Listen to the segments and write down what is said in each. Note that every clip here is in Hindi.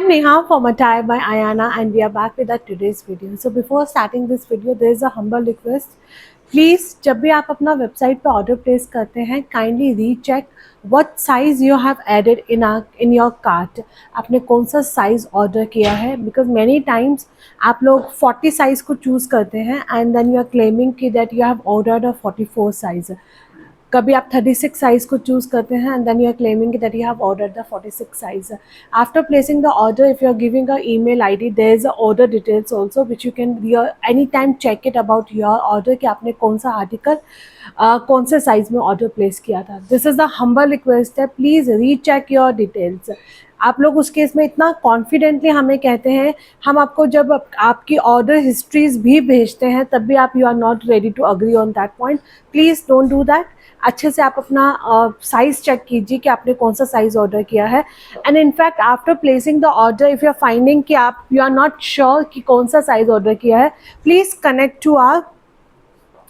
I'm Neha from Attire by Ayana and we are back with our today's video. So before starting this video, there is a humble request. Please, जब भी आप अपना वेबसाइट पे ऑर्डर प्लेस करते हैं, kindly recheck what size you have added in your cart. आपने कौन सा साइज ऑर्डर किया है, बिकॉज मैनी टाइम्स आप लोग 40 साइज को चूज़ करते हैं and then you are claiming कि that you have ordered a 44 size. कभी आप 36 साइज को चूज़ करते हैं and then you are claiming that you have order the 46 size. After placing the order, if you are giving a email ID, there is a order details also which you can any time check it about your order कि आपने कौन सा आर्टिकल कौन से साइज में ऑर्डर प्लेस किया था. This is the humble request है, प्लीज़ रीचेक योर डिटेल्स. आप लोग उस केस में इतना कॉन्फिडेंटली हमें कहते हैं, हम आपको जब आपकी ऑर्डर हिस्ट्रीज भी भेजते हैं तब भी आप you are not ready to agree on that point. Please don't do that. अच्छे से आप अपना साइज़ चेक कीजिए कि आपने कौन सा साइज़ ऑर्डर किया है. And in fact after placing the order, if you are finding कि आप यू आर नॉट श्योर कि कौन सा साइज़ ऑर्डर किया है, प्लीज़ कनेक्ट टू आवर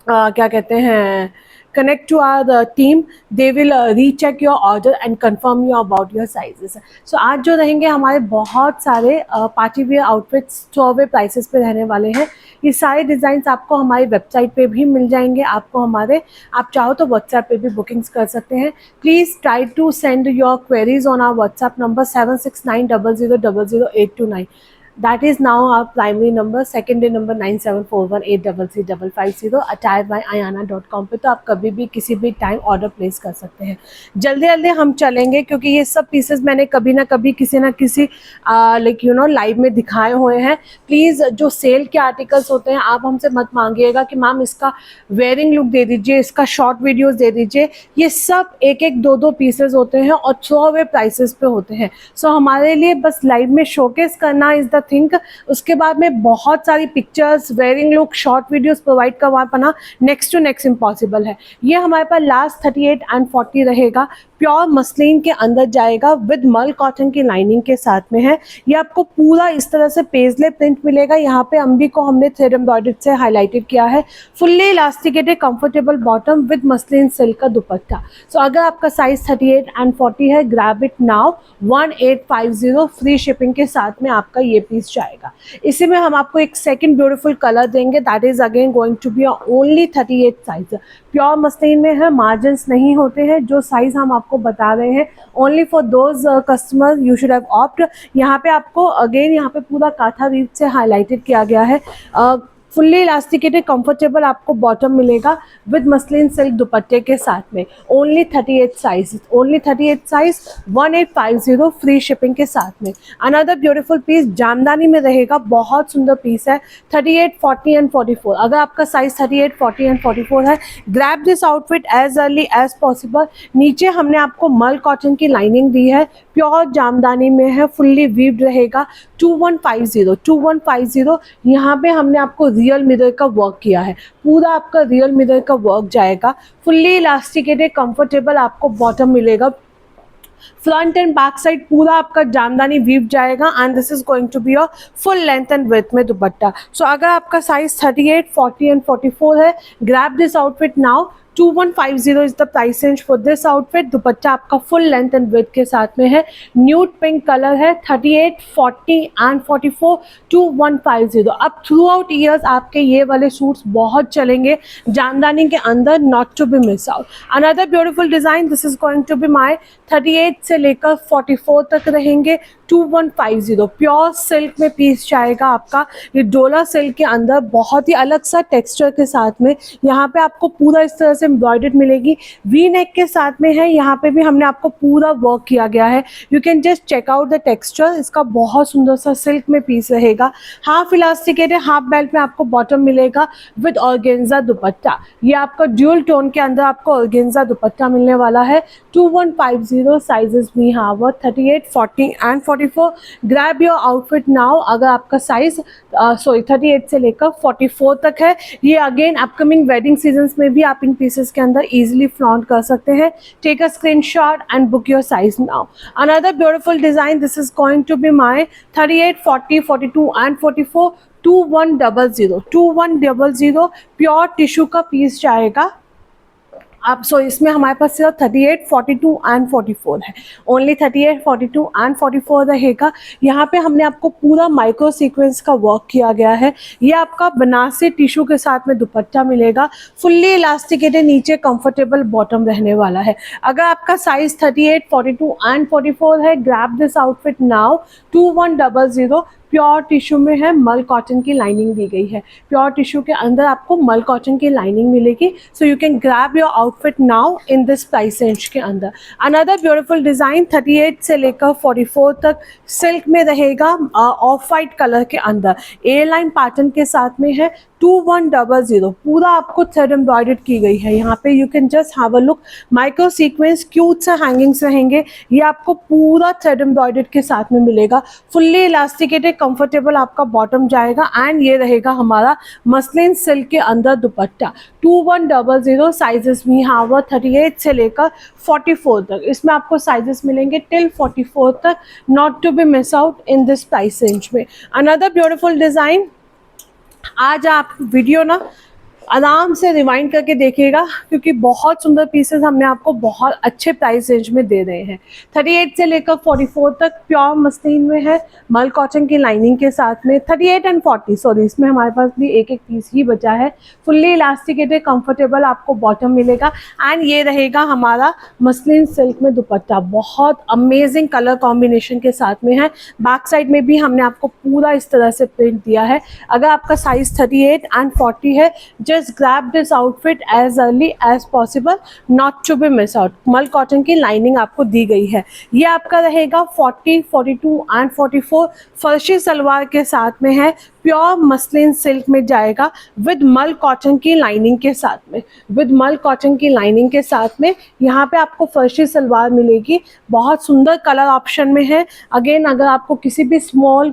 क्या कहते हैं, connect to our team. They will recheck your order and confirm you about your sizes. So आज जो रहेंगे हमारे बहुत सारे party wear outfits throwaway prices पे रहने वाले हैं. ये सारे डिज़ाइंस आपको हमारी वेबसाइट पे भी मिल जाएंगे. आपको आप चाहो तो व्हाट्सएप पे भी बुकिंग्स कर सकते हैं. Please try to send your queries on our WhatsApp number 7690000829. That is now our primary number. Secondary number 9741833550 attirebyayana.com पे तो आप कभी भी किसी भी टाइम ऑर्डर प्लेस कर सकते हैं. जल्दी जल्दी हम चलेंगे क्योंकि ये सब पीसेस मैंने कभी ना कभी किसी ना किसी लाइक लाइव में दिखाए हुए हैं. प्लीज़ जो सेल के आर्टिकल्स होते हैं आप हमसे मत मांगिएगा कि मैम इसका वेयरिंग लुक दे दीजिए, इसका शॉर्ट वीडियोज़ दे दीजिए. ये सब एक एक दो पीसेस होते हैं और थ्रोअवे प्राइसेस पे होते हैं. सो हमारे लिए बस लाइव में शोकेस करना इज़ द थिंक. उसके बाद में बहुत सारी pictures, wearing look, short videos provide करवा पाना नेक्स्ट टू नेक्स्ट इम्पॉसिबल है. ये हमारे पास लास्ट 38 एंड 40 रहेगा. प्योर मसलिन के अंदर जाएगा विद मल कॉटन की लाइनिंग के साथ में है. ये आपको पूरा इस तरह से पेजले प्रिंट मिलेगा. यहाँ पे अम्बी को हमने थ्रेड एम्ब्रॉयडरी से हाईलाइटेड किया है. Fully elasticated comfortable bottom with muslin silk का दुपट्टा. सो अगर आपका साइज 38 एंड 40 है, grab it now. 1850 free shipping के साथ में आपका ये पीस जाएगा. इसी में हम आपको एक सेकंड ब्यूटीफुल कलर देंगे. That is again going to be only 38 size. Pure muslin में है, मार्जिन्स नहीं होते हैं. जो साइज हम आपको बता रहे हैं only for those customer you should have opt. यहाँ पे आपको अगेन यहाँ पे पूरा काथा वीव से हाईलाइटेड किया गया है. फुल्ली इलास्टिकेटेड कंफर्टेबल आपको बॉटम मिलेगा विद मसलिन सिल्क दुपट्टे के साथ में. Only 38 size, only 38 size, 1850 free shipping के साथ में. अनदर ब्यूटीफुल पीस जामदानी में रहेगा. बहुत सुंदर पीस है. 38, 40 एंड 44. अगर आपका साइज 38, 40 एंड 44 है, grab this outfit as early as possible. नीचे हमने आपको मल कॉटन की लाइनिंग दी है. प्योर जामदानी में है, फुल्ली वीव्ड रहेगा. 2150 यहाँ पे हमने आपको रियल मिरर का वर्क किया है. पूरा आपका रियल मिरर का वर्क जाएगा. फुल्ली इलास्टिकेटेड कंफर्टेबल आपको बॉटम मिलेगा. फ्रंट एंड बैक साइड पूरा आपका जामदानी वीव जाएगा and this is going to be a full length and width में दुपट्टा. सो अगर आपका साइज 38, 40 एंड 44 है, grab this outfit now. 2150 is the price range for this outfit. दुपट्टा आपका फुल लेंथ एंड विड्थ के साथ में है. न्यूड पिंक कलर है. 38, 40 एंड 44 2150. अब थ्रू आउट ईयर्स आपके ये वाले सूट्स बहुत चलेंगे जामदानी के अंदर. Not to be miss out. Another beautiful design. This is going to be my 38 से लेकर 44 तक रहेंगे. 2150 प्योर सिल्क में पीस जाएगा आपका. ये डोला सिल्क के अंदर बहुत ही अलग सा टेक्सचर के साथ में. यहाँ पे आपको पूरा इस तरह से एम्ब्रॉयडर्ड मिलेगी. वी नेक के साथ में है. यहाँ पे भी हमने आपको पूरा वर्क किया गया है. You can just check out the texture. इसका बहुत सुंदर सा सिल्क में पीस रहेगा. हाफ इलास्टिकेटेड, हाफ बेल्ट में आपको बॉटम मिलेगा विद ऑर्गेन्जा दुपट्टा. ये आपका ड्यूल टोन के अंदर आपको ऑर्गेन्जा दुपट्टा मिलने वाला है. 2150 साइजेस भी यहाँ 38, 40 and 44. Grab your outfit now. अगर आपका साइज 38 से लेकर 44 तक है. ये अगेन अपकमिंग वेडिंग सीजन्स में भी आप इन पीसेस के अंदर इजीली फ्लॉन्ट कर सकते हैं. Take a screenshot and book your size now. Another beautiful design. This is going to be my 38, 40, 42 and 44. 2100 pure tissue का पीस जाएगा. आप सो इसमें हमारे पास सिर्फ 38, 42 एंड 44 है, ओनली 38, 42 एंड 44 रहेगा। यहाँ पे हमने आपको पूरा माइक्रो सीक्वेंस का वर्क किया गया है। ये आपका बनारसी टिश्यू के साथ में दुपट्टा मिलेगा, फुल्ली इलास्टिकेटेड, नीचे कंफर्टेबल बॉटम रहने वाला है। अगर आपका साइज 38, 42 एंड 44 है, grab this outfit now. 2100 pure tissue में है, मल कॉटन की लाइनिंग दी गई है। प्योर टिश्यू के अंदर आपको मल कॉटन की लाइनिंग मिलेगी। So you can grab your outfit now in this price range के अंदर। अनदर ब्यूटीफुल डिज़ाइन 38 से लेकर 44 तक सिल्क में रहेगा, ऑफ वाइट कलर के अंदर ए लाइन पैटर्न के साथ में है। 2100 पूरा आपको थ्रेड एम्ब्रॉयडर्ड की गई है। यहाँ पे you can just have a look, micro sequence cute से हैंगिंग्स रहेंगे। ये आपको पूरा थ्रेड एम्ब्रॉयडर्ड के साथ में मिलेगा, फुल्ली इलास्टिकेटेड कंफर्टेबल आपका बॉटम जाएगा। एंड ये रहेगा हमारा मसलिन सिल्क के अंदर दुपट्टा। 2100 साइजेस भी यहाँ 38 से लेकर 44 तक, इसमें आपको साइजेस मिलेंगे टिल 44 तक, not to be miss out in this price range में। अनदर ब्यूटीफुल डिज़ाइन, आज आप वीडियो ना आराम से रिवाइंड करके देखिएगा, क्योंकि बहुत सुंदर पीसेस हमने आपको बहुत अच्छे प्राइस रेंज में दे रहे हैं। 38 से लेकर 44 तक प्योर मसलिन में है, मल कॉटन की लाइनिंग के साथ में। 38 एंड 40 सॉरी, इसमें हमारे पास भी एक एक पीस ही बचा है। फुल्ली इलास्टिकेटेड कंफर्टेबल आपको बॉटम मिलेगा। एंड ये रहेगा हमारा मसलिन सिल्क में दुपट्टा, बहुत अमेजिंग कलर कॉम्बिनेशन के साथ में है। बैक साइड में भी हमने आपको पूरा इस तरह से प्रिंट दिया है। अगर आपका साइज 38 एंड 40 है, just grab this outfit as early as possible, not to be miss out। मल कॉटन की लाइनिंग आपको दी गई है। ये आपका रहेगा 40, 42 एंड 44 फर्शी सलवार के साथ में है, प्योर मसलिन सिल्क में जाएगा विद मल कॉटन की लाइनिंग के साथ में। विद मल कॉटन की लाइनिंग के साथ में यहाँ पे आपको फर्शी सलवार मिलेगी, बहुत सुंदर कलर ऑप्शन में है। अगेन अगर आपको किसी भी स्मॉल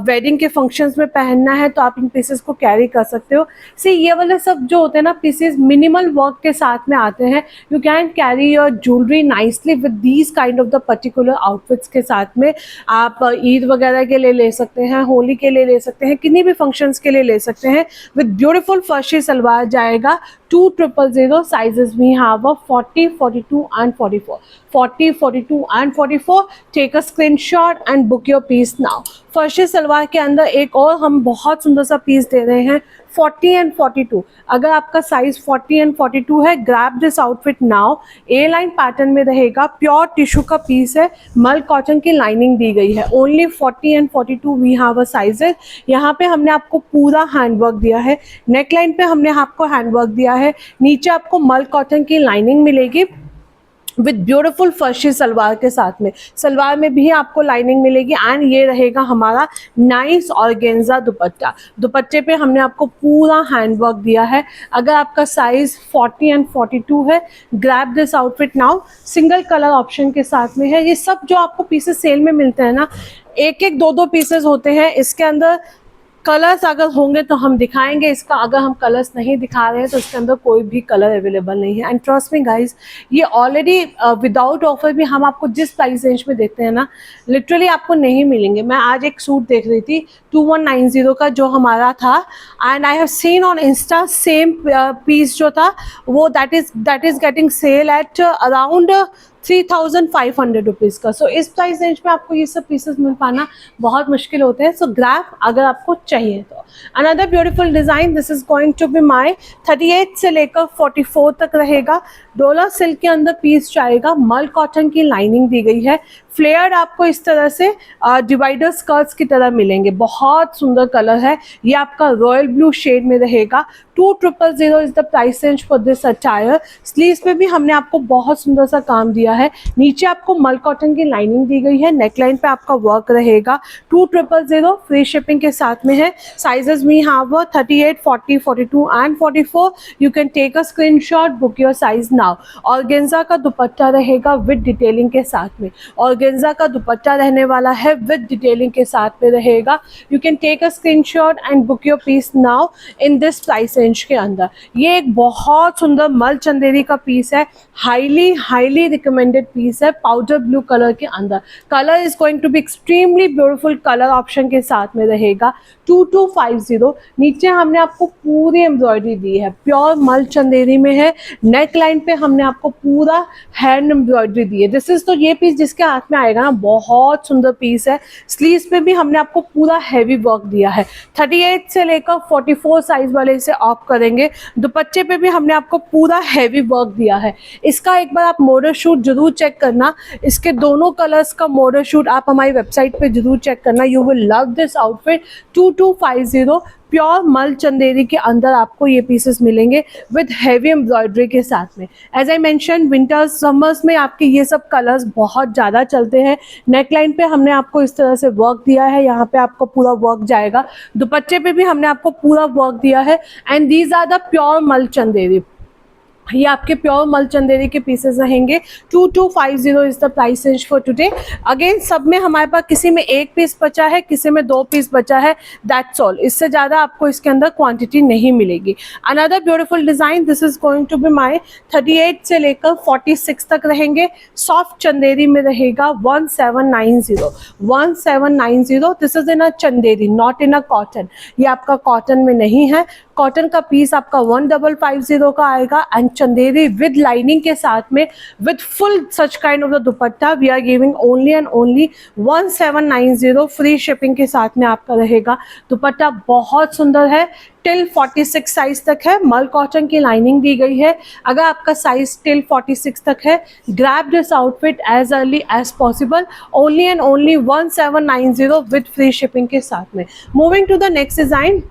वेडिंग के फंक्शंस में पहनना है तो आप इन पीसेस को कैरी कर सकते हो। सी ये वाले सब जो होते हैं ना पीसेस, मिनिमल वर्क के साथ में आते हैं। You can carry your jewellery nicely with these kind of the particular outfits के साथ में। आप ईद वगैरह के लिए ले सकते हैं, होली के लिए ले सकते हैं, किन्हीं भी फंक्शंस के लिए ले सकते हैं। विद ब्यूटीफुल फर्शी सलवार जाएगा। 2000 साइजेस भी यहाँ 40, 42 and 44। 40, 42 and 44। Take a screenshot and book your piece now. फर्शी सलवार के अंदर एक और हम बहुत सुंदर सा पीस दे रहे हैं, 40 एंड 42। अगर आपका साइज 40 एंड 42 है, grab this outfit now. A line pattern में रहेगा, प्योर टिश्यू का पीस है, मल कॉटन की लाइनिंग दी गई है। Only 40 and 42 we have a sizes. यहाँ पे हमने आपको पूरा हैंडवर्क दिया है, नेक लाइन पे हमने आपको हैंडवर्क दिया है, नीचे आपको मल कॉटन की लाइनिंग मिलेगी विद ब्यूटीफुल फर्शी सलवार के साथ में। सलवार में भी आपको लाइनिंग मिलेगी। एंड ये रहेगा हमारा नाइस ऑर्गेन्जा दुपट्टा। दुपट्टे पे हमने आपको पूरा हैंडवर्क दिया है। अगर आपका साइज 40 एंड 42 है, grab this outfit now. Single colour option के साथ में है। ये सब जो आपको पीसेस सेल में मिलते हैं ना, एक एक दो दो पीसेस होते हैं। इसके अंदर कलर्स अगर होंगे तो हम दिखाएंगे इसका, अगर हम कलर्स नहीं दिखा रहे हैं तो इसके अंदर कोई भी कलर अवेलेबल नहीं है। एंड ट्रस्ट मी गाइस, ये ऑलरेडी विदाउट ऑफर भी हम आपको जिस प्राइस रेंज में देते हैं ना, लिटरली आपको नहीं मिलेंगे। मैं आज एक सूट देख रही थी 2190 का जो हमारा था, and I have seen on insta same piece जो था वो that is getting sale at around 3500 rupees का। सो इस प्राइस रेंज में आपको ये सब पीसेस मिल पाना बहुत मुश्किल होते हैं। सो ग्रैब अगर आपको चाहिए तो। Another beautiful design, this is going to be my 38 से लेकर 44 तक रहेगा। डोला सिल्क के अंदर पीस जाएगा, मल कॉटन की लाइनिंग दी गई है। फ्लेयर्ड आपको इस तरह से डिवाइडर स्कर्ट्स की तरह मिलेंगे, बहुत सुंदर कलर है। ये आपका रॉयल ब्लू शेड में रहेगा। 2000 is the price range for this attire. Sleeves पे भी हमने आपको बहुत सुंदर सा काम दिया है। नीचे आपको मल कॉटन की लाइनिंग दी गई है, नेकलाइन पे आपका वर्क रहेगा। 2000 फ्री शिपिंग के साथ में है। Sizes we have 38, 40, 42 and 44। You can take a screenshot, book your size now. Organza का दुपट्टा रहेगा विद डिटेलिंग के साथ में, ऑर्गेन्जा का दुपट्टा रहने वाला है विद डिटेलिंग के साथ में रहेगा। You can take a screenshot and book your piece now in this price range के अंदर। ये एक बहुत सुंदर मल चंदेरी का पीस है, हाईली रिकमेंडेड पीस है, पाउडर ब्लू कलर के अंदर। Colour is going to be extremely beautiful, colour option के साथ में रहेगा। 2250। नीचे हमने आपको पूरी एम्ब्रॉयडरी दी है, प्योर मल चंदेरी में है। नेक लाइन पे हमने आपको पूरा हैंड एम्ब्रॉयडरी दी है। दिस इज तो ये पीस जिसके हाथ में आएगा ना, बहुत सुंदर पीस है। स्लीव्स पे भी हमने आपको पूरा हैवी वर्क दिया है। 38 से लेकर 44 साइज वाले इसे ऑफ करेंगे। दुपट्टे पे भी हमने आपको पूरा हैवी वर्क दिया है। इसका एक बार आप मॉडल शूट जरूर चेक करना, इसके दोनों कलर्स का मॉडल शूट आप हमारी वेबसाइट पे जरूर चेक करना। You will love this outfit. 2250 pure mul Chanderi के अंदर आपको ये पीसेस मिलेंगे विद हैवी एम्ब्रॉयडरी के साथ में। As I mention, winters summers में आपके ये सब कलर्स बहुत ज़्यादा चलते हैं। नेकलाइन पे हमने आपको इस तरह से वर्क दिया है, यहाँ पे आपको पूरा वर्क जाएगा। दुपट्टे पे भी हमने आपको पूरा वर्क दिया है। And these are the pure mul Chanderi, ये आपके प्योर मल चंदेरी के पीसेस रहेंगे। 2250 is the price range for today. Again सब में हमारे पास किसी में एक पीस बचा है, किसी में 2 पीस बचा है, दैट्स ऑल। इससे ज़्यादा आपको इसके अंदर क्वांटिटी नहीं मिलेगी। Another beautiful design, this is going to be my 38 से लेकर 46 तक रहेंगे। सॉफ्ट चंदेरी में रहेगा 1790। 1790, this is in a Chanderi, not in a cotton. ये आपका कॉटन में नहीं है। कॉटन का पीस आपका 1550 का आएगा। एंड चंदेरी विद लाइनिंग के साथ में with full such kind of the dupatta we are giving only and only 1790। Free shipping के साथ में आपका रहेगा। दुपट्टा बहुत सुंदर है, टिल 46 साइज तक है। मल कॉटन की लाइनिंग दी गई है। अगर आपका साइज टिल 46 तक है, grab this outfit as early as possible. Only and only 1790 with free shipping के साथ में। Moving to the next design,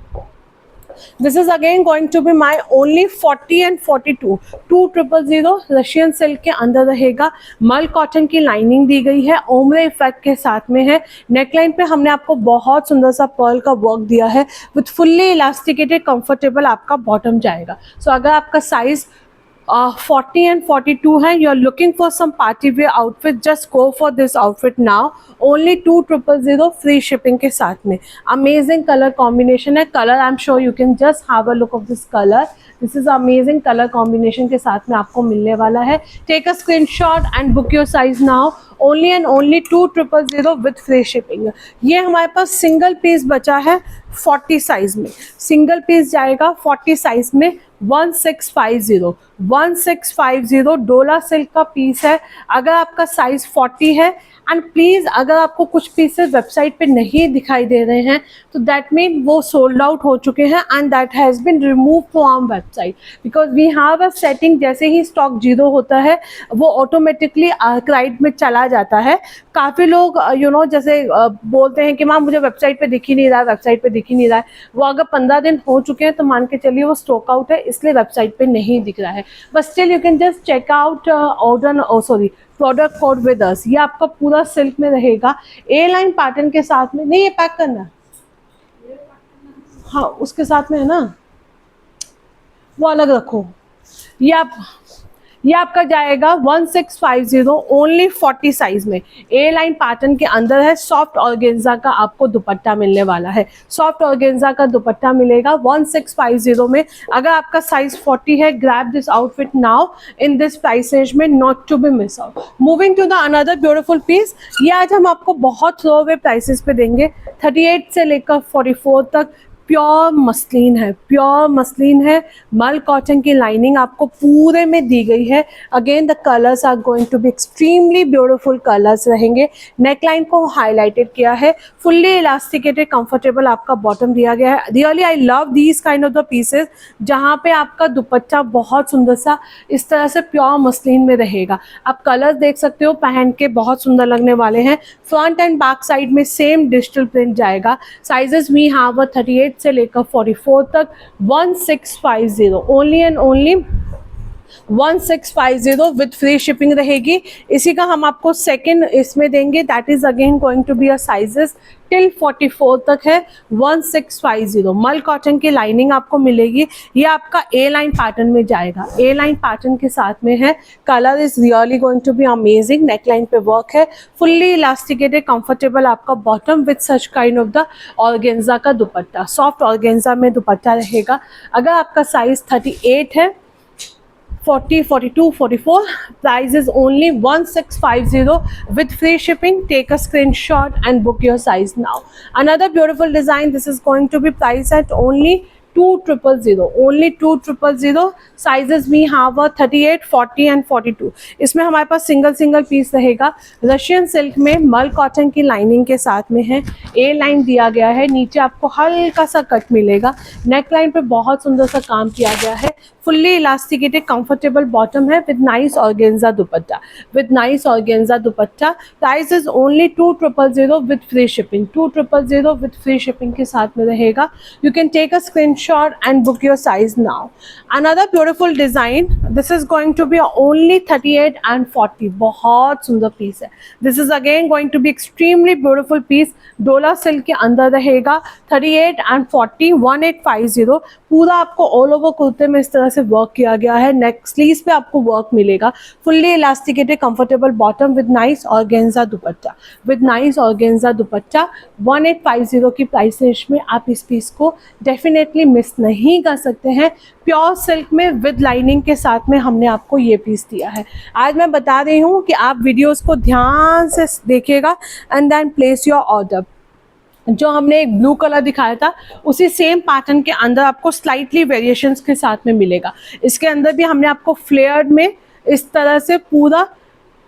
this is again going to be my only 40 and 42 2000 Russian silk के अंदर रहेगा। मल कॉटन की लाइनिंग दी गई है, ओमरे इफेक्ट के साथ में है। नेकलाइन पे हमने आपको बहुत सुंदर सा पर्ल का वर्क दिया है विथ फुल्ली इलास्टिकेटेड कंफर्टेबल आपका बॉटम जाएगा। सो अगर आपका साइज 40 and 42 है, you are looking for some party wear outfit, just go for this outfit now. Only 2000 free shipping के साथ में। Amazing color combination है। Color I'm sure you can just have a look of this color. This is amazing color combination के साथ में आपको मिलने वाला है। Take a screenshot and book your size now. Only and only 2000 with free shipping। ये हमारे पास सिंगल पीस बचा है 40 साइज में। सिंगल पीस जाएगा 40 साइज में 1650। 1650 डोला सिल्क का पीस है। अगर आपका साइज 40 है, एंड प्लीज़ अगर आपको कुछ पीसेस वेबसाइट पे नहीं दिखाई दे रहे हैं तो दैट मीन वो सोल्ड आउट हो चुके हैं and that has been remove from website, because we have a setting, जैसे ही स्टॉक जीरो होता है वो ऑटोमेटिकली आर्काइव में चला जाता है। काफ़ी लोग जैसे बोलते हैं कि मैम मुझे वेबसाइट पे दिख ही नहीं रहा है, वेबसाइट पे दिख ही नहीं रहा है। वो अगर 15 दिन हो चुके हैं तो मान के चलिए वो स्टॉक आउट है, इसलिए वेबसाइट पे नहीं दिख रहा है। But still you can just check out product code with us. ये आपका पूरा सिल्क में रहेगा, ए लाइन पैटर्न के साथ में। नहीं, ये पैक करना, हाँ उसके साथ में है ना, वो अलग रखो। ये आपका जाएगा 1650 ओनली 40 साइज में। ए लाइन पैटर्न के अंदर है। सॉफ्ट ऑर्गेन्जा का आपको दुपट्टा मिलने वाला है। सॉफ्ट ऑर्गेन्जा का दुपट्टा मिलेगा 1650 में। अगर आपका साइज 40 है, grab this outfit now in this price range में, not to be miss out. Moving to the another beautiful piece, ये आज हम आपको बहुत थ्रोअवे प्राइसेस पे देंगे। 38 से लेकर 44 तक प्योर मसलिन है, प्योर मसलिन है। मल कॉटन की लाइनिंग आपको पूरे में दी गई है। Again the colours are going to be extremely beautiful colours रहेंगे। नेकलाइन को हाईलाइटेड किया है, फुल्ली इलास्टिकेटेड कंफर्टेबल आपका बॉटम दिया गया है। Really I love these kind of the pieces, जहाँ पे आपका दुपट्टा बहुत सुंदर सा इस तरह से प्योर मसलिन में रहेगा। आप कलर्स देख सकते हो, पहन के बहुत सुंदर लगने वाले हैं। फ्रंट एंड बैक साइड में सेम डिजिटल प्रिंट जाएगा। साइजेस वी हैव 38 से लेकर 44 तक 1650 only and only 1650 with free shipping रहेगी। इसी का हम आपको सेकंड इसमें देंगे, that is again going to be a sizes till 44 तक है। 1650 मल कॉटन की लाइनिंग आपको मिलेगी। ये आपका ए लाइन पैटर्न में जाएगा, ए लाइन पैटर्न के साथ में है। Colour is really going to be amazing. Neck line पे वर्क है, फुल्ली इलास्टिकेटेड कंफर्टेबल आपका bottom with such kind of the organza का दुपट्टा, सॉफ्ट ऑर्गेन्जा में दुपट्टा रहेगा। अगर आपका साइज 38 है, 40, 42, 44, price is only 1650 with free shipping. Take a screenshot and book your size now. Another beautiful design, this is going to be priced at only 2000, only 2000. Sizes we have a 38, 40 and 42. इसमें हमारे पास सिंगल पीस रहेगा। रशियन सिल्क में मल कॉटन की लाइनिंग के साथ में है। ए लाइन दिया गया है, नीचे आपको हल्का सा कट मिलेगा। नेक लाइन पे बहुत सुंदर सा काम किया गया है। फुल्ली इलास्टिकेटेड कंफर्टेबल बॉटम है with nice organza dupatta, with nice organza dupatta. Price is only 2000 with free shipping, 2000 with free shipping के साथ में रहेगा। You can take a screenshot and book your size now. Another beautiful design, this is going to be only 38 and 40. बहुत सुंदर पीस है। This is again going to be extremely beautiful piece. डोला सिल्क के अंदर रहेगा। 38 and 40, 1850। पूरा आपको ऑल ओवर कुर्ते में इस तरह से वर्क किया गया है। नेक स्लीव्स पे आपको वर्क मिलेगा। Fully elasticated comfortable bottom with nice organza dupatta, with nice organza दुपट्टा। 1850 की प्राइस रेंज में आप इस पीस को डेफिनेटली मिस नहीं कर सकते हैं। प्योर सिल्क में विद लाइनिंग के साथ में हमने आपको ये पीस दिया है। आज मैं बता रही हूँ कि आप वीडियोस को ध्यान से देखिएगा and then place your order. जो हमने एक ब्लू कलर दिखाया था उसी सेम पैटर्न के अंदर आपको स्लाइटली वेरिएशंस के साथ में मिलेगा। इसके अंदर भी हमने आपको फ्लेयर्ड में इस तरह से पूरा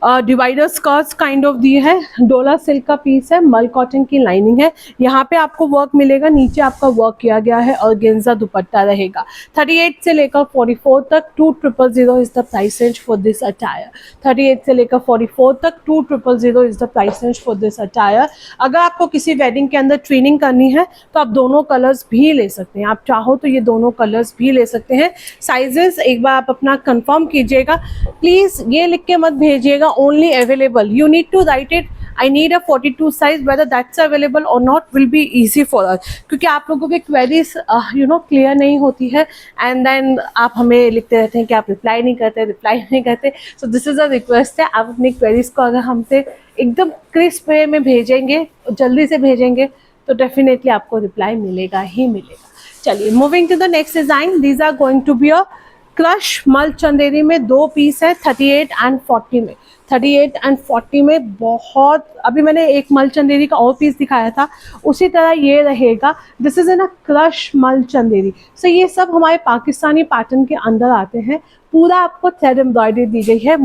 डिवाइडर स्कर्ट्स काइंड ऑफ दिए है। डोला सिल्क का पीस है, मल कॉटन की लाइनिंग है। यहाँ पे आपको वर्क मिलेगा, नीचे आपका वर्क किया गया है और गेंजा दुपट्टा रहेगा। 38 से लेकर 44 तक 2000 is the price range for this attire. 38 से लेकर 44 तक 2000 is the price range for this attire. अगर आपको किसी वेडिंग के अंदर ट्रेनिंग करनी है तो आप दोनों कलर्स भी ले सकते हैं। आप चाहो तो ये दोनों कलर्स भी ले सकते हैं। साइजेस एक बार आप अपना कंफर्म कीजिएगा। प्लीज़ ये लिख के मत भेजिएगा only available, you need to write it I need a 42 size, whether that's available or not will be easy for us, क्योंकि आप लोगों की क्वेरीज क्लियर नहीं होती है एंड देन आप हमें लिखते रहते हैं कि आप रिप्लाई नहीं करते। So this is a request है, आप अपनी क्वेरीज को अगर हमसे एकदम क्रिस्प वे में भेजेंगे, जल्दी से भेजेंगे तो डेफिनेटली आपको रिप्लाई मिलेगा ही मिलेगा। चलिए moving to the next design. These are going to be a crush mul Chanderi में 2 पीस है 38 एंड 40 में। 38 एंड 40 में बहुत, अभी मैंने एक मल चंदेरी का और पीस दिखाया था, उसी तरह ये रहेगा। This is in a crush mul Chanderi. सो ये सब हमारे पाकिस्तानी पैटर्न के अंदर आते हैं। पूरा आपको थ्रेड एम्ब्रॉयडरी दी गई है।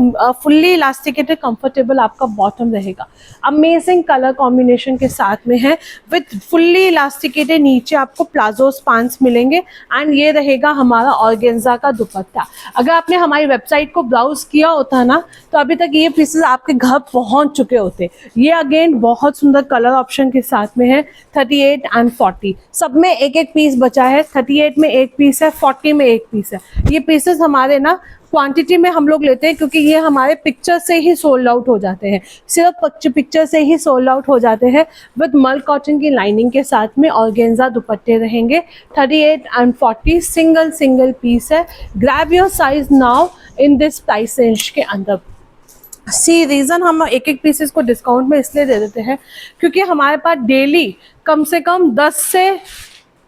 फुल्ली इलास्टिकेटेड कंफर्टेबल आपका बॉटम रहेगा। अमेजिंग कलर कॉम्बिनेशन के साथ में है विथ फुल्ली इलास्टिकेटेड। नीचे आपको प्लाजो स्पांस मिलेंगे एंड ये रहेगा हमारा ऑर्गेन्जा का दुपट्टा। अगर आपने हमारी वेबसाइट को ब्राउज किया होता ना तो अभी तक ये पीसेस आपके घर पहुंच चुके होते। ये अगेन बहुत सुंदर कलर ऑप्शन के साथ में है। 38 एंड 40 सब में एक एक पीस बचा है। 38 में एक पीस है, 40 में एक पीस है। ये पीसेस हमारे ना क्वांटिटी में हम लोग लेते हैं क्योंकि ये हमारे पिक्चर से ही सोल्ड आउट हो जाते हैं, सिर्फ पिक्चर से ही सोल्ड आउट हो जाते हैं। विद मल कॉटन की लाइनिंग के साथ में ऑर्गेन्जा दुपट्टे रहेंगे। 38 एंड 40 सिंगल पीस है। Grab your size now in this price range के अंदर। सी रीज़न हम एक एक पीसेस को डिस्काउंट में इसलिए दे देते हैं क्योंकि हमारे पास डेली कम से कम 10 से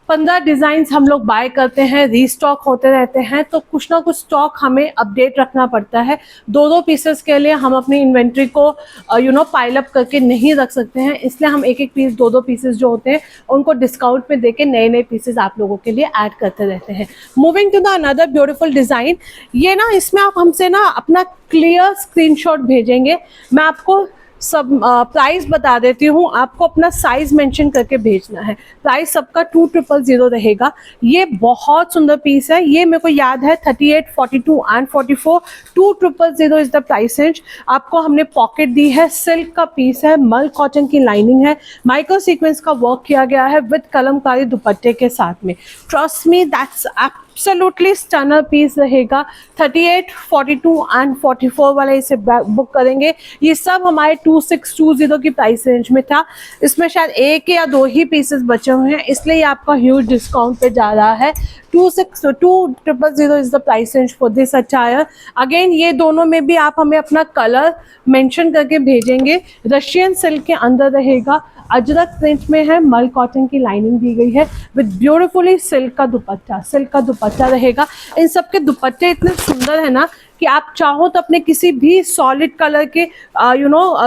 15 डिज़ाइंस हम लोग बाय करते हैं, रीस्टॉक होते रहते हैं, तो कुछ ना कुछ स्टॉक हमें अपडेट रखना पड़ता है। 2 पीसेस के लिए हम अपनी इन्वेंट्री को पाइल अप करके नहीं रख सकते हैं, इसलिए हम एक एक पीस 2 पीसेस जो होते हैं उनको डिस्काउंट में देके नए पीसेस आप लोगों के लिए ऐड करते रहते हैं। Moving to the another beautiful design. ये ना इसमें आप हमसे ना अपना क्लियर स्क्रीनशॉट भेजेंगे। मैं आपको सब प्राइस बता देती हूँ, आपको अपना साइज मेंशन करके भेजना है। प्राइस सबका 2000 रहेगा। ये बहुत सुंदर पीस है। ये मेरे को याद है 38, 42 and 44 2000 is the price range. आपको हमने पॉकेट दी है, सिल्क का पीस है, मल कॉटन की लाइनिंग है, माइक्रो सीक्वेंस का वर्क किया गया है विद कलमकारी दुपट्टे के साथ में। Trust me that's absolutely stunner piece रहेगा। 38, 42 एंड 44 वाला इसे बुक करेंगे। ये सब हमारे 2620 की प्राइस रेंज में था। इसमें शायद एक या दो ही पीसेस बचे हुए हैं, इसलिए आपका ह्यूज डिस्काउंट पे जा रहा है। 2620 is the price range for this attire. Again ये दोनों में भी आप हमें अपना कलर मेंशन करके भेजेंगे। रशियन सिल्क के अंदर रहेगा, अजरक प्रिंट में है, मल कॉटन की लाइनिंग दी गई है विद ब्यूटीफुली सिल्क का दुपट्टा, सिल्क का दुपट्टा रहेगा। इन सब के दुपट्टे इतने सुंदर है ना कि आप चाहो तो अपने किसी भी सॉलिड कलर के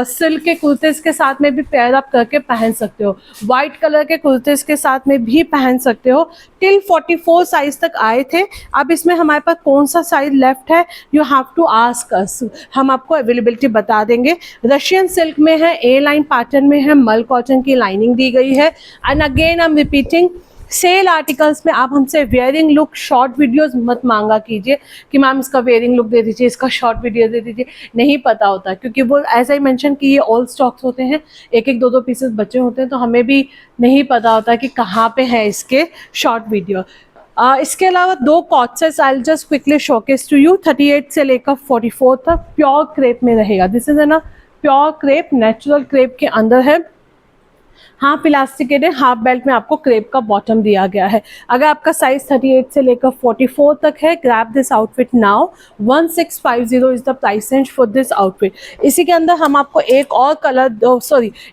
सिल्क के कुर्तेस के साथ में भी पेयर अप करके पहन सकते हो, वाइट कलर के कुर्तेस के साथ में भी पहन सकते हो। टिल 44 साइज तक आए थे। अब इसमें हमारे पास कौन सा साइज लेफ्ट है, you have to ask us, हम आपको अवेलेबिलिटी बता देंगे। रशियन सिल्क में है, ए लाइन पैटर्न में है, मल कॉटन की लाइनिंग दी गई है। And again I am repeating, sale articles में आप हमसे वेयरिंग लुक शॉर्ट वीडियोस मत मांगा कीजिए कि मैम इसका वेयरिंग लुक दे दीजिए, इसका शॉर्ट वीडियो दे दीजिए। नहीं पता होता, क्योंकि वो ऐसा ही मेंशन कि ये ऑल स्टॉक्स होते हैं, एक एक दो दो पीसेस बचे होते हैं, तो हमें भी नहीं पता होता कि कहाँ पे है इसके शॉर्ट वीडियो। इसके अलावा दो कॉट sets I just quickly showcase to you. 38 से लेकर 44 तक प्योर क्रेप में रहेगा। दिस इज है ना प्योर क्रेप, नेचुरल क्रेप के अंदर है। हाफ इलास्टिकेटेड, हाफ बेल्ट में आपको क्रेप का बॉटम दिया गया है। अगर आपका साइज 38 से लेकर 44 तक है, grab this outfit now. 1650 is the price range for this outfit. इसी के अंदर हम आपको एक और कलर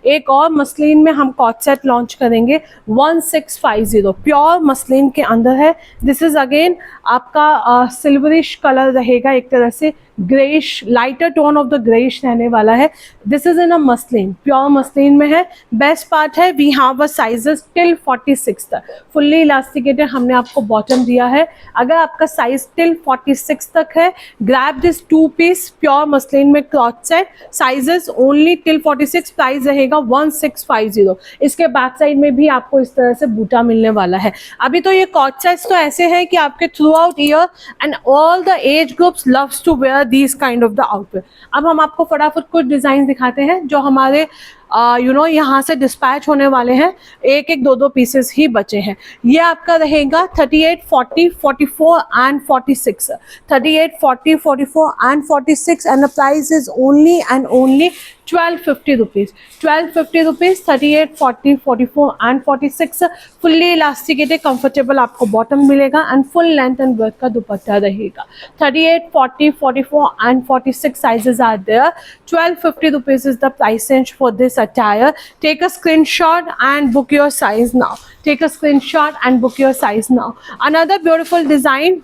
एक और मसलिन में हम कॉट सेट लॉन्च करेंगे। 1650 प्योर मसलिन के अंदर है। दिस इज अगेन आपका सिल्वरिश कलर रहेगा, एक तरह से greyish, lighter tone of the greyish रहने वाला है। This is in a muslin, pure muslin में है। बेस्ट पार्ट है we have a sizes till 46 तक, फुल्ली इलास्टिकेटेड हमने आपको बॉटम दिया है। अगर आपका साइज टिल 46 तक है, grab this 2 piece pure muslin में cloth set, sizes only till 46, price रहेगा 1650। इसके बैक साइड में भी आपको इस तरह से बूटा मिलने वाला है। अभी तो ये कॉट सेट्स तो ऐसे हैं कि आपके throughout year and all the age groups loves to wear these kind of the outfit. अब हम आपको फटाफट कुछ डिजाइन दिखाते हैं जो हमारे यहाँ से डिस्पैच होने वाले हैं। एक एक दो दो पीसेस ही बचे हैं। ये आपका रहेगा 38, 40, 44 and 46। 38, 40, 44 and 46 and the price is only and only 1250 rupees. 1250 rupees, 38, 40, 44 and 46। Fully elasticated comfortable आपको बॉटम मिलेगा and full length and work का दुपट्टा रहेगा। 38, 40, 44 and 46 sizes are there. 1250 rupees is the price range for this attire. Take a screenshot and book your size now. Take a screenshot and book your size now. Another beautiful design.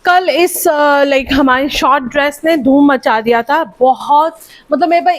कल इस हमारी शॉर्ट ड्रेस ने धूम मचा दिया था। बहुत मतलब मेरे पास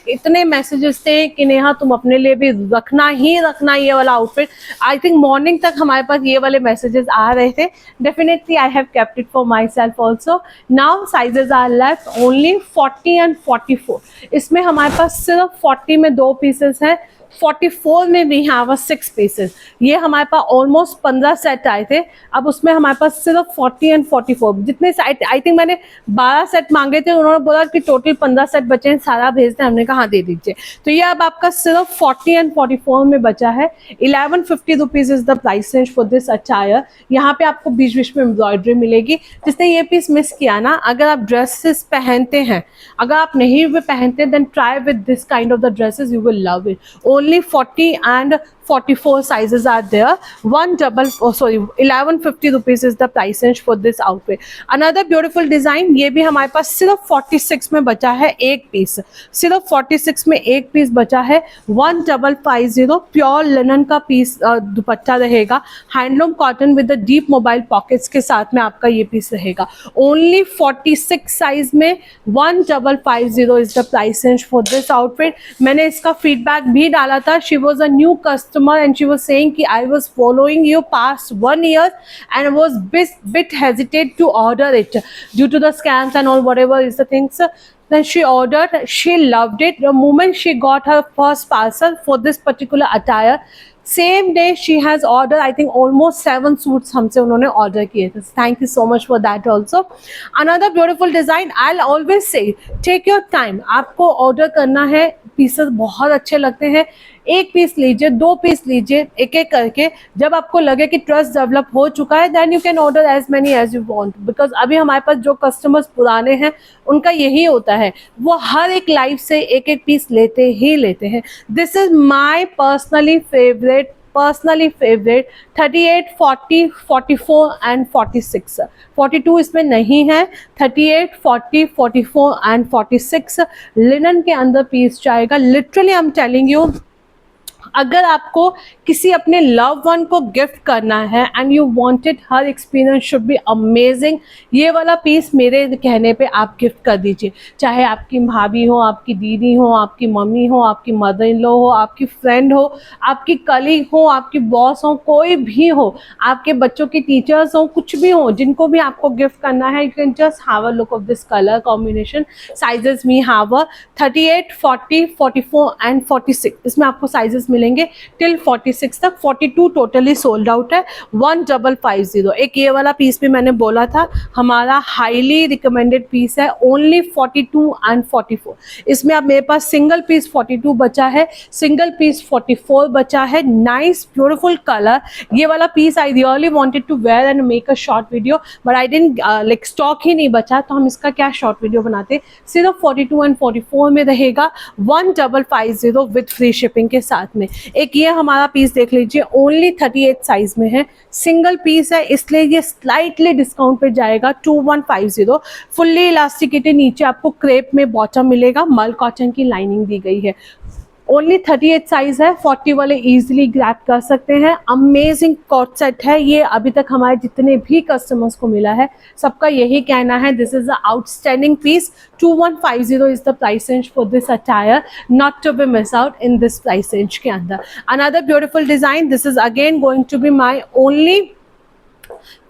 इतने मैसेजेस थे कि नेहा तुम अपने लिए भी रखना ये वाला आउटफिट। आई थिंक मॉर्निंग तक हमारे पास ये वाले मैसेजेस आ रहे थे। Definitely I have kept it for myself also. Now sizes are left only 40 and 44। इसमें हमारे पास सिर्फ 40 में 2 पीसेस हैं, 44 में वी हैव 6 पीसेस। ये हमारे पास ऑलमोस्ट 15 सेट आए थे, अब उसमें हमारे पास सिर्फ 40 एंड 44 जितने आई थिंक मैंने 12 सेट मांगे थे, उन्होंने बोला कि टोटल 15 सेट बचे हैं, सारा भेज दें। हमने कहा हाँ दे दीजिए। तो ये अब आपका सिर्फ 40 एंड 44 में बचा है। 1150 rupees is the price range for this attire. यहाँ पे आपको बीच बीच में एम्ब्रॉयडरी मिलेगी। जिसने ये पीस मिस किया ना, अगर आप ड्रेसेस पहनते हैं, अगर आप नहीं भी पहनते then try with this kind of the dresses, you will love it. Only 40 and 44 sizes are there. 1150 rupees is the price range for this outfit. Another beautiful design, ये भी हमारे पास सिर्फ 46 में बचा है एक पीस, सिर्फ 46 में एक पीस बचा है। 1550 प्योर लिनन का पीस दुपट्टा रहेगा, handloom cotton with the deep mobile pockets के साथ में आपका ये पीस रहेगा। ओनली 46 साइज में 1550 is the price range for this outfit. मैंने इसका फीडबैक भी डाला था। She was a new customer and she was saying कि I was following you past 1 year and was bit hesitate to order it due to the scams and all whatever is the things. Then she ordered, she loved it. The moment she got her first parcel for this particular attire, same day she has order I think almost 7 suits हमसे उन्होंने ऑर्डर किए थे. Thank you so much for that also. Another beautiful design, I will always say take your time. आपको ऑर्डर करना है, पीसेस बहुत अच्छे लगते हैं. एक पीस लीजिए, 2 पीस लीजिए, एक एक करके. जब आपको लगे कि ट्रस्ट डेवलप हो चुका है, then you can order as many as you want. Because अभी हमारे पास जो कस्टमर्स पुराने हैं उनका यही होता है, वो हर एक लाइव से एक एक पीस लेते ही लेते हैं. This is my personally favourite 38, 40, 44 and 46. 42 इसमें नहीं है. 38, 40, 44 एंड 46 लिनन के अंदर पीस जाएगा. Literally I am telling you, अगर आपको किसी अपने लव वन को गिफ्ट करना है and you wanted her experience should be amazing, ये वाला पीस मेरे कहने पे आप गिफ्ट कर दीजिए. चाहे आपकी भाभी हो, आपकी दीदी हो, आपकी मम्मी हो, आपकी मदर इन लॉ हो, आपकी फ्रेंड हो, आपकी कलीग हो, आपकी बॉस हो, कोई भी हो, आपके बच्चों की टीचर्स हो, कुछ भी हो, जिनको भी आपको गिफ्ट करना है, you can just have a look of this colour combination. Sizes me have 38, 40, 44 and 46. इसमें आपको साइजेस मिलेंगे टिल 46 तक. 42 टोटली सोल्ड आउट है. 1550. एक ये वाला पीस भी मैंने बोला था हमारा हाईली रिकमेंडेड पीस है. Only 42 and 44. इसमें अब मेरे पास सिंगल पीस 42 बचा है, सिंगल पीस 44 बचा है. Nice beautiful colour. ये वाला piece I really wanted to wear and make a short video, but I didn't like stock ही नहीं बचा, तो हम इसका क्या शॉर्ट वीडियो बनाते. सिर्फ 42 एंड 44 में रहेगा. 1550 विद फ्री शिपिंग के साथ में. एक ये हमारा पीस देख लीजिए, ओनली 38 साइज में है, सिंगल पीस है, इसलिए ये स्लाइटली डिस्काउंट पे जाएगा. 2150. फुल्ली इलास्टिकेटेड, नीचे आपको क्रेप में बॉटम मिलेगा, मल कॉटन की लाइनिंग दी गई है. ओनली 38 साइज है. 40 वाले इजीली ग्रैब कर सकते हैं. अमेजिंग कॉट सेट है ये. अभी तक हमारे जितने भी कस्टमर्स को मिला है सबका यही कहना है, this is a outstanding piece. 2150 is the price range for this attire, not to be miss out in this price range के अंदर. Another beautiful design, this is again going to be my only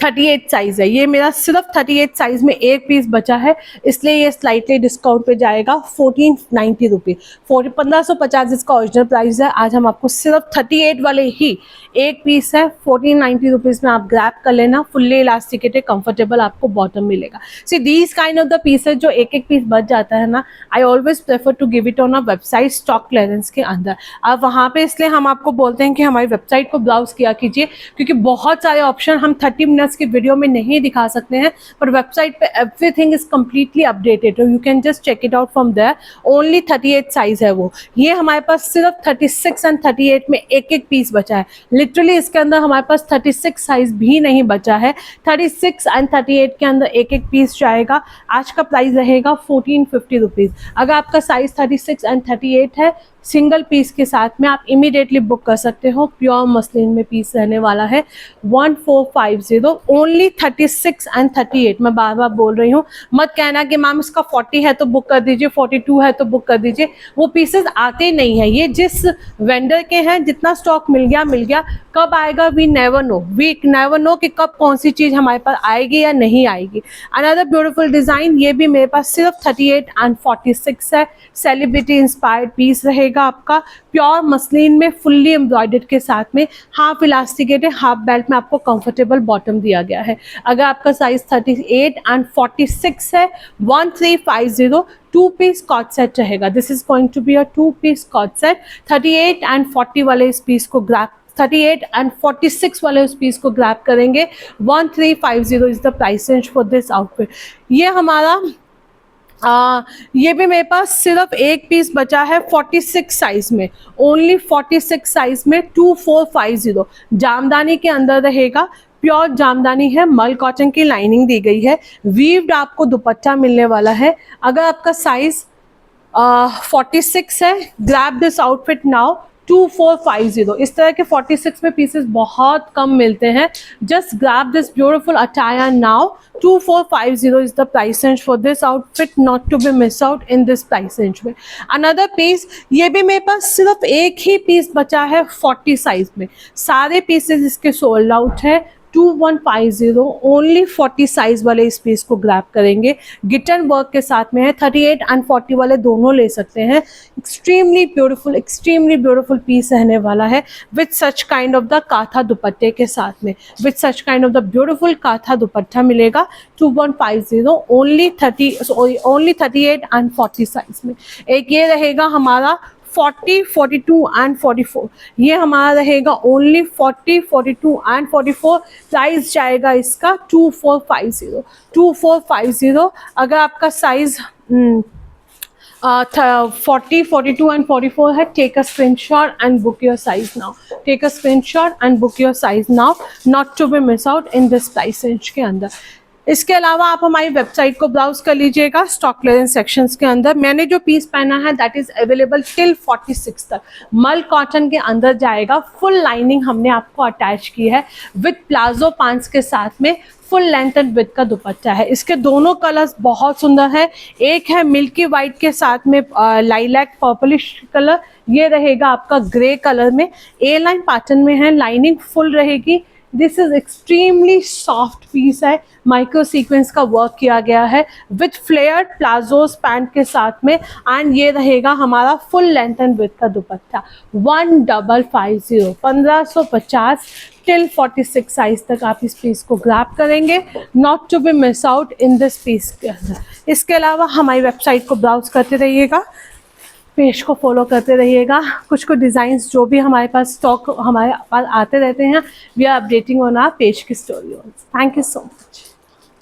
38 size है. ये मेरा सिर्फ 38 साइज में एक पीस बचा है, इसलिए ये स्लाइटली डिस्काउंट पे जाएगा. 1490 रुपीज़. 1550 इसका ओरिजिनल प्राइस है. आज हम आपको सिर्फ 38 वाले ही एक पीस है, 1490 रुपीज़ में आप ग्रैब कर लेना. फुल्ली इलास्टिकेटेड कंफर्टेबल आपको बॉटम मिलेगा. See these kind of the pieces जो एक एक पीस बच जाता है ना, I always prefer to give it on a website stock clearance के अंदर. अब वहाँ पे इसलिए हम आपको बोलते हैं कि हमारी वेबसाइट को ब्राउज किया कीजिए, क्योंकि बहुत सारे ऑप्शन हम 30 मिनट्स की वीडियो में नहीं दिखा सकते हैं, पर वेबसाइट पे everything is completely updated. You can just check it out from there. Only 38 size है वो. ये हमारे पास सिर्फ 36 एंड 38 में एक एक पीस बचा है. लिटरली इसके अंदर हमारे पास 36 साइज भी नहीं बचा है. 36 एंड 38 के अंदर एक एक पीस जाएगा. आज का प्राइस रहेगा 1450 रुपीज़. अगर आपका साइज 36 एंड 38 है, सिंगल पीस के साथ में आप इमीडिएटली बुक कर सकते हो. प्योर मसलिन में पीस रहने वाला है. 1450. Only 36 and 38. मैं बार बार बोल रही हूँ, मत कहना कि मैम इसका 40 है तो बुक कर दीजिए, 42 है तो बुक कर दीजिए. वो पीसेस आते नहीं हैं. ये जिस वेंडर के हैं, जितना स्टॉक मिल गया. कब आएगा वी नेवर नो कि कब कौन सी चीज़ हमारे पास आएगी या नहीं आएगी. अनदर ब्यूटीफुल डिज़ाइन, ये भी मेरे पास सिर्फ 38 एंड 46 है. सेलिब्रिटी इंस्पायर्ड पीस रहेगा आपका. प्योर मसलिन में फुल्ली एम्ब्रॉयडर्ड के साथ में, हाफ इलास्टिकेटेड, हाफ बेल्ट में आपको कंफर्टेबल बॉटम दिया गया है. अगर आपका साइज 38 एंड 46 है, 1350 2 पीस कॉट सेट रहेगा. This is going to be a 2 piece coat set. 38 and 40 वाले इस पीस को ग्रैब, 38 एंड 46 वाले उस पीस को ग्रैब करेंगे. 1350 is the price range for this outfit. ये हमारा ये भी मेरे पास सिर्फ एक पीस बचा है 46 साइज में. ओनली 46 साइज में 2450. जामदानी के अंदर रहेगा. प्योर जामदानी है, मल कॉटन की लाइनिंग दी गई है. वीव्ड आपको दुपट्टा मिलने वाला है. अगर आपका साइज 46 है, ग्रैब दिस आउटफिट नाउ. 2450. इस तरह के 46 में पीसेस बहुत कम मिलते हैं. Just grab this beautiful attire now. 2450 is the price range for this outfit, not to be miss out in this price range में. अनदर पीस, ये भी मेरे पास सिर्फ एक ही पीस बचा है 40 साइज में. सारे पीसेस इसके सोल्ड आउट है. 2150 ओनली 40 साइज वाले इस पीस को ग्रैब करेंगे। गिटन वर्क के साथ में है, 38 एंड 40 वाले दोनों ले सकते हैं। एक्सट्रीमली ब्यूटीफुल पीस रहने वाला है with such kind of the काथा दुपट्टे के साथ में, with such kind of the beautiful काथा दुपट्टा मिलेगा 2150 ओनली 38 एंड 40 साइज में। एक ये रहेगा हमारा 40, 42 एंड 44, ये हमारा रहेगा ओनली 40, 42 एंड 44। प्राइस जाएगा इसका 2450। अगर आपका साइज 40, 42 एंड 44 है, take a screenshot and book your size now, take a screenshot and book your size now, not to be miss out in this price range के अंदर। इसके अलावा आप हमारी वेबसाइट को ब्राउज कर लीजिएगा स्टॉक क्लियरेंस सेक्शंस के अंदर। मैंने जो पीस पहना है दैट इज अवेलेबल टिल 46 तक, मल कॉटन के अंदर जाएगा। फुल लाइनिंग हमने आपको अटैच की है विथ प्लाजो पैंट्स के साथ में, फुल लेंथ एंड विथ का दुपट्टा है। इसके दोनों कलर्स बहुत सुंदर है, एक है मिल्की वाइट के साथ में लाइलैक पर्पलिश कलर, ये रहेगा आपका ग्रे कलर में, ए लाइन पैटर्न में है, लाइनिंग फुल रहेगी। This is extremely soft piece है, माइक्रो सीक्वेंस का वर्क किया गया है विथ फ्लेयर्ड प्लाजोस पैंट के साथ में, एंड ये रहेगा हमारा फुल लेंथ एंड विथ का दुपट्टा। 1550 टिल 46 साइज तक आप इस पीस को ग्रैब करेंगे, not to be miss out in this piece के अंदर। इसके अलावा हमारी वेबसाइट को ब्राउज करते रहिएगा, पेज को फॉलो करते रहिएगा। कुछ डिज़ाइंस जो भी हमारे पास स्टॉक हमारे पास आते रहते हैं, we are updating on our page की story. Thank you so much.